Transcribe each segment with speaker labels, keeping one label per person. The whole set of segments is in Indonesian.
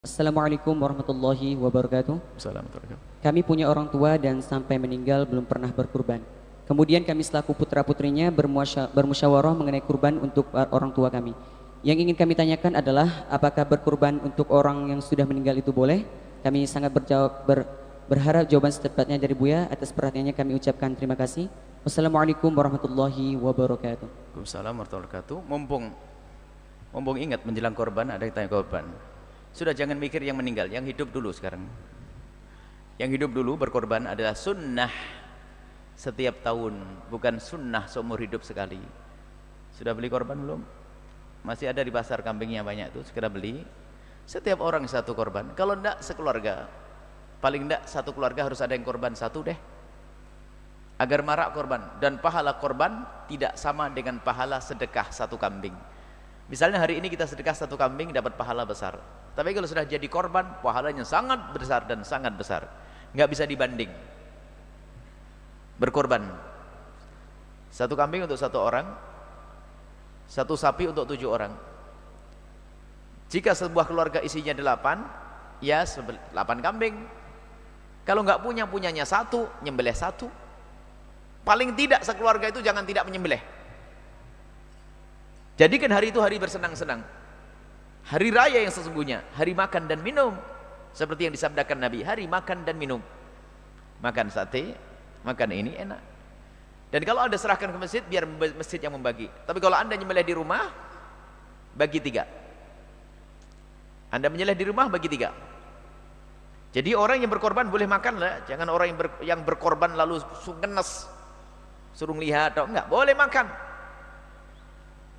Speaker 1: Assalamualaikum warahmatullahi wabarakatuh.
Speaker 2: Assalamualaikum.
Speaker 1: Kami punya orang tua dan sampai meninggal belum pernah berkurban. Kemudian kami selaku putra-putrinya bermusyawarah mengenai kurban untuk orang tua kami. Yang ingin kami tanyakan adalah apakah berkurban untuk orang yang sudah meninggal itu boleh? Kami sangat berharap jawaban secepatnya dari Buya. Atas perhatiannya kami ucapkan terima kasih. Wassalamualaikum warahmatullahi wabarakatuh.
Speaker 2: Waalaikumsalam warahmatullahi wabarakatuh. Mumpung ingat menjelang korban, ada yang tanya korban. Sudah jangan mikir yang meninggal, yang hidup dulu sekarang. Yang hidup dulu berkorban adalah sunnah setiap tahun, bukan sunnah seumur hidup sekali. Sudah beli korban belum? Masih ada di pasar kambingnya banyak tuh, segera beli. Setiap orang satu korban. Kalau enggak sekeluarga, paling enggak satu keluarga harus ada yang korban satu deh. Agar marak korban, dan pahala korban tidak sama dengan pahala sedekah satu kambing. Misalnya hari ini kita sedekah satu kambing dapat pahala besar, tapi kalau sudah jadi korban pahalanya sangat besar dan sangat besar, nggak bisa dibanding. Berkorban satu kambing untuk satu orang, satu sapi untuk 7 orang. Jika sebuah keluarga isinya 8, ya 8 kambing. Kalau nggak punyanya satu, nyembelih satu. Paling tidak sekeluarga itu jangan tidak menyembelih. Jadikan hari itu hari bersenang-senang, hari raya yang sesungguhnya, hari makan dan minum, seperti yang disabdakan Nabi, hari makan dan minum. Makan sate, makan ini enak. Dan kalau Anda serahkan ke masjid, biar masjid yang membagi. Tapi kalau Anda menyembelih di rumah, bagi 3. Anda menyembelih di rumah, bagi 3. Jadi orang yang berkorban boleh makan lah, jangan orang yang berkorban lalu ngenes, suruh lihat atau enggak, boleh makan.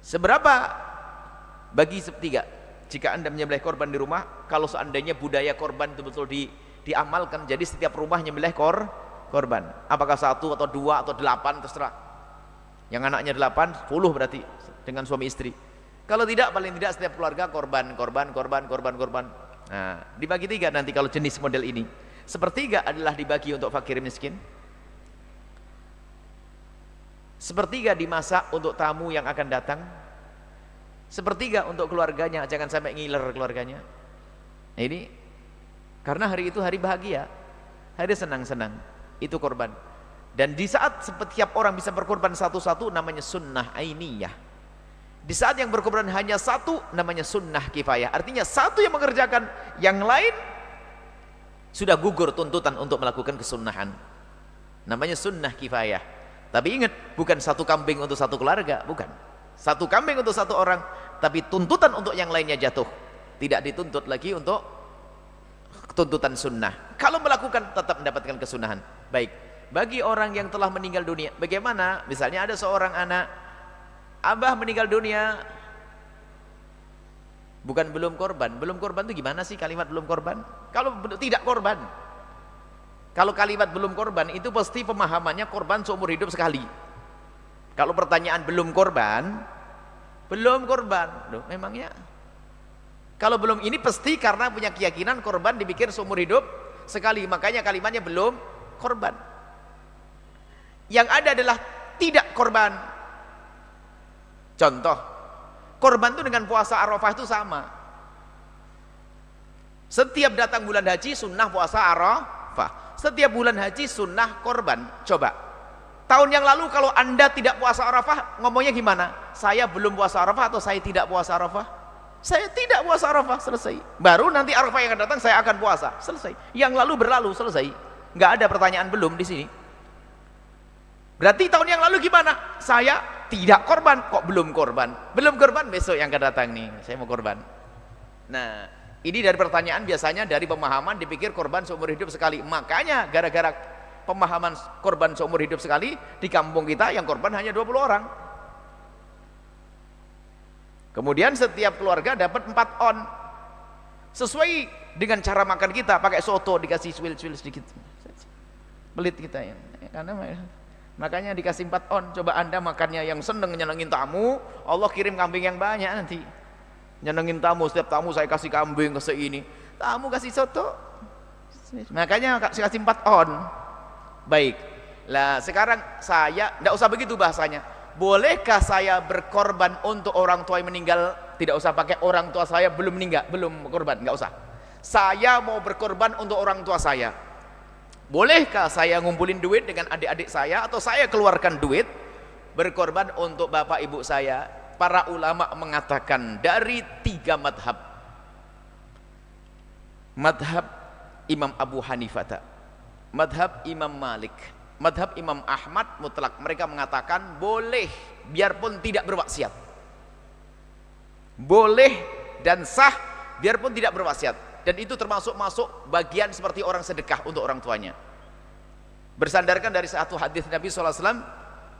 Speaker 2: Seberapa? Bagi 3. Jika Anda menyembelih korban di rumah, kalau seandainya budaya korban itu betul diamalkan, jadi setiap rumah menyembelih korban. Apakah 1 atau 2 atau 8 terserah. Yang anaknya 8, 10 berarti dengan suami istri. Kalau tidak, paling tidak setiap keluarga korban. Nah, dibagi 3 nanti kalau jenis model ini. Sepertiga adalah dibagi untuk fakir miskin. Sepertiga dimasak untuk tamu yang akan datang. Sepertiga untuk keluarganya, jangan sampai ngiler keluarganya. Nah, ini karena hari itu hari bahagia, hari senang-senang, itu korban. Dan di saat setiap orang bisa berkorban satu-satu, namanya sunnah ainiyah. Di saat yang berkorban hanya satu, namanya sunnah kifayah. Artinya satu yang mengerjakan, yang lain sudah gugur tuntutan untuk melakukan kesunnahan. Namanya sunnah kifayah. Tapi ingat, bukan satu kambing untuk satu keluarga, bukan. Satu kambing untuk satu orang, tapi tuntutan untuk yang lainnya jatuh. Tidak dituntut lagi untuk tuntutan sunnah. Kalau melakukan tetap mendapatkan kesunahan. Baik, bagi orang yang telah meninggal dunia, bagaimana? Misalnya ada seorang anak, abah meninggal dunia, bukan belum korban. Belum korban itu gimana sih kalimat belum korban? Kalau tidak korban. Kalau kalimat belum korban itu pasti pemahamannya korban seumur hidup sekali. Kalau pertanyaan belum korban, loh, memangnya kalau belum ini pasti karena punya keyakinan korban dipikir seumur hidup sekali, makanya kalimatnya belum korban. Yang ada adalah tidak korban. Contoh, korban itu dengan puasa Arafah itu sama. Setiap datang bulan haji sunnah puasa Arafah. Setiap bulan haji sunnah korban. Coba, tahun yang lalu kalau Anda tidak puasa Arafah, ngomongnya gimana? Saya belum puasa Arafah atau saya tidak puasa Arafah? Saya tidak puasa Arafah, selesai. Baru nanti Arafah yang akan datang saya akan puasa, selesai. Yang lalu berlalu, selesai. Nggak ada pertanyaan belum di sini. Berarti tahun yang lalu gimana? Saya tidak korban, kok belum korban? Belum korban, besok yang akan datang nih, saya mau korban. Nah, ini dari pertanyaan biasanya dari pemahaman dipikir korban seumur hidup sekali. Makanya gara-gara pemahaman korban seumur hidup sekali, di kampung kita yang korban hanya 20 orang. Kemudian setiap keluarga dapat 4 on. Sesuai dengan cara makan kita, pakai soto dikasih swil-swil sedikit. Pelit kita ya. Karena makanya dikasih 4 on. Coba Anda makannya yang seneng nyenengin tamu, Allah kirim kambing yang banyak nanti. Nyenengin tamu, setiap tamu saya kasih kambing ke ini, tamu kasih soto, makanya kasih 4 on. Baik lah, sekarang saya tidak usah begitu bahasanya. Bolehkah saya berkorban untuk orang tua yang meninggal? Tidak usah pakai orang tua saya belum meninggal, belum korban, nggak usah. saya mau berkorban untuk orang tua saya. Bolehkah saya ngumpulin duit dengan adik-adik saya, atau saya keluarkan duit berkorban untuk bapak ibu saya? Para ulama mengatakan dari 3 madhab. Madhab Imam Abu Hanifah, madhab Imam Malik, madhab Imam Ahmad mutlak. Mereka mengatakan boleh biarpun tidak berwasiat. Boleh dan sah biarpun tidak berwasiat. Dan itu termasuk bagian seperti orang sedekah untuk orang tuanya. Bersandarkan dari satu hadis Nabi SAW,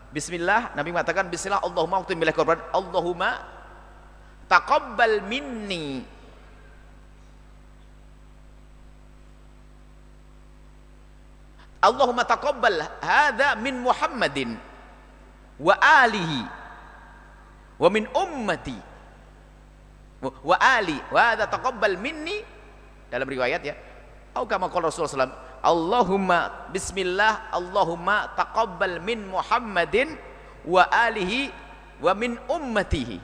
Speaker 2: Bismillah, Nabi mengatakan Bismillah, Allahumma uqtim billah korban, Allahumma taqabbal minni, Allahumma taqabbal hadha min Muhammadin wa alihi wa min ummati wa ali wa hadha taqabbal minni, dalam riwayat ya, atau kama qala Rasulullah SAW, Allahumma bismillah, Allahumma taqabbal min Muhammadin wa alihi wa min ummatihi.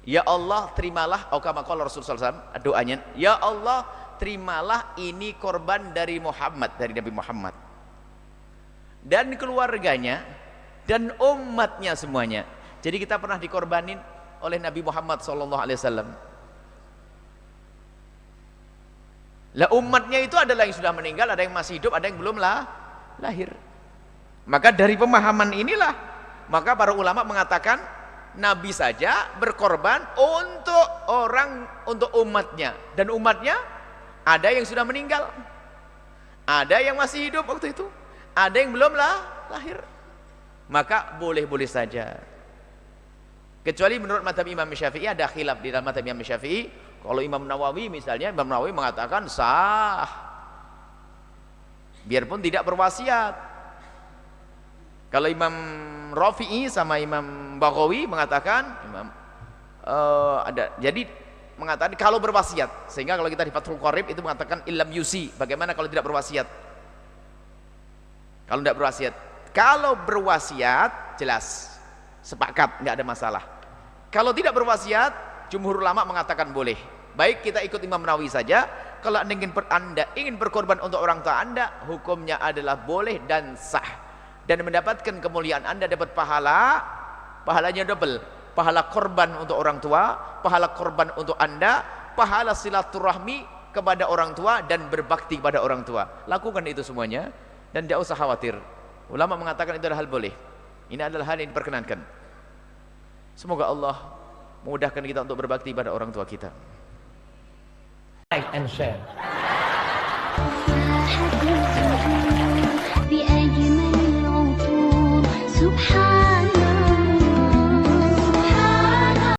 Speaker 2: Ya Allah, terimalah, atau kama qala Rasulullah SAW, doanya, ya Allah, terimalah ini korban dari Muhammad, dari Nabi Muhammad dan keluarganya dan umatnya semuanya. Jadi kita pernah dikorbanin oleh Nabi Muhammad SAW. Lah umatnya itu adalah yang sudah meninggal, ada yang masih hidup, ada yang belum lahir. Maka dari pemahaman inilah, maka para ulama mengatakan Nabi saja berkorban untuk umatnya, dan umatnya ada yang sudah meninggal, ada yang masih hidup waktu itu, ada yang belum lahir. Maka boleh-boleh saja. Kecuali menurut mazhab Imam Syafi'i ada khilaf di dalam mazhab Imam Syafi'i. Kalau Imam Nawawi misalnya, Imam Nawawi mengatakan sah biarpun tidak berwasiat. Kalau Imam Rafi'i sama Imam Baghawi mengatakan jadi mengatakan kalau berwasiat. Sehingga kalau kita di Fathul Qorib itu mengatakan illam yusi, bagaimana kalau tidak berwasiat? Kalau tidak berwasiat, kalau berwasiat jelas sepakat, nggak ada masalah. Kalau tidak berwasiat, jumhur ulama mengatakan boleh. Baik kita ikut Imam Nawawi saja. Kalau anda ingin berkorban untuk orang tua anda, hukumnya adalah boleh dan sah, dan mendapatkan kemuliaan. Anda dapat pahalanya double, pahala korban untuk orang tua, pahala korban untuk anda, pahala silaturahmi kepada orang tua, dan berbakti kepada orang tua. Lakukan itu semuanya dan tidak usah khawatir. Ulama mengatakan itu adalah hal boleh. Ini adalah hal yang diperkenankan. Semoga Allah memudahkan kita untuk berbakti pada orang tua kita.
Speaker 3: Like and share.